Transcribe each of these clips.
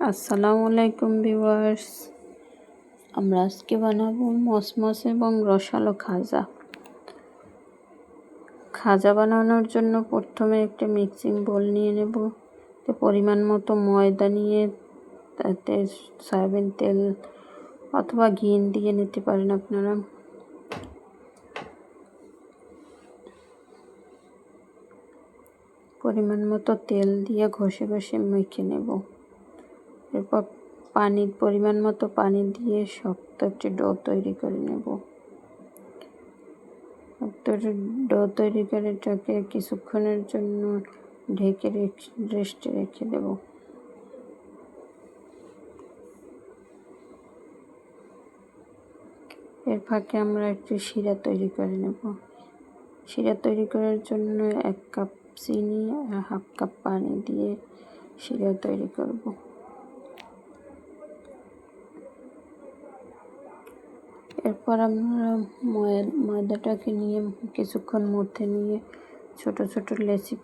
আসসালামু আলাইকুম ভিউয়ার্স, আমরা আজকে বানাবো মসমস এবং রসালো খাজা বানানোর জন্য প্রথমে একটা মিক্সিং বোল নিয়ে নেব। তো পরিমাণ মতো ময়দা নিয়ে তাতে সয়াবিন তেল অথবা ঘি দিয়ে নিতে পারেন আপনারা। পরিমাণ মতো তেল দিয়ে ঘষে ঘষে মেখে নেব। এরপর পরিমাণ মতো পানি দিয়ে শক্ত একটি ডো তৈরি করে নেব। ডো তৈরি করে এটাকে কিছুক্ষণের জন্য ঢেকে রেস্টে রেখে দেব। এর ফাঁকে আমরা একটি শিরা তৈরি করে নেব। শিরা তৈরি করার জন্য 1 কাপ চিনি আর 1/2 কাপ পানি দিয়ে শিরা তৈরি করব। এরপর আমরা ময়দাটাকে নিয়ে কিছুক্ষণ মধ্যে নিয়ে ছোট ছোট লেচি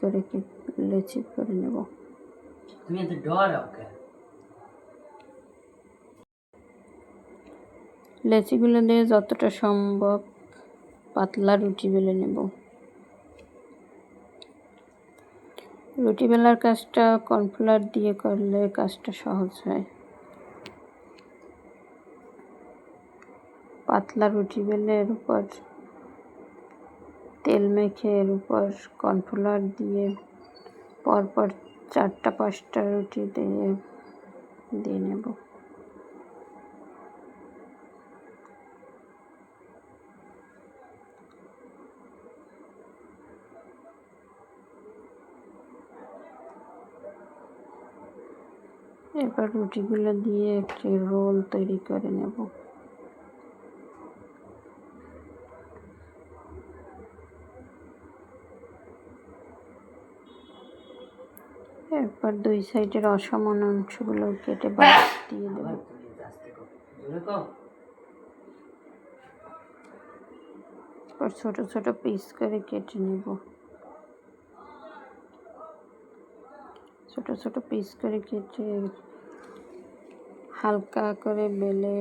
করে নেব। লেচিগুলো দিয়ে যতটা সম্ভব পাতলা রুটি বেলে নেব। রুটি বেলার কাজটা কর্নফ্লাওয়ার দিয়ে করলে কাজটা সহজ হয়। পাতলা রুটি বেলে এর উপর তেল মেখে এর উপর কর্নফ্লাওয়ার দিয়ে পরপর 4টা-5টা রুটি দিয়ে নেব। এবার রুটিগুলো দিয়ে একটি রোল তৈরি করে নেব। এরপর 2 সাইডের অসমান অংশগুলো কেটে বাদ দিয়ে দেব। এরপর ছোট ছোট পিস করে কেটে নেব। ছোট ছোট পিস করে কেটে হালকা করে বেলে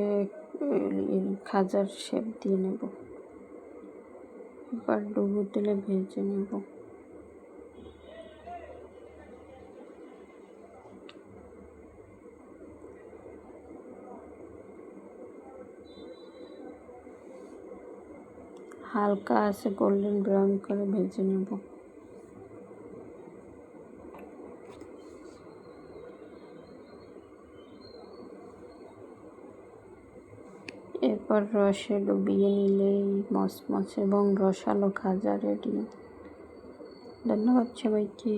খাজার শেপ দিয়ে নেব। এবার ডুবো তেলে ভেজে নেব। হালকা আছে গোল্ডেন ব্রাউন করে ভেজে নেব। এরপর রসে ডুবিয়ে নিলেই মসমস এবং রসালো খাজা রেডি। ধন্যবাদ সবাইকে।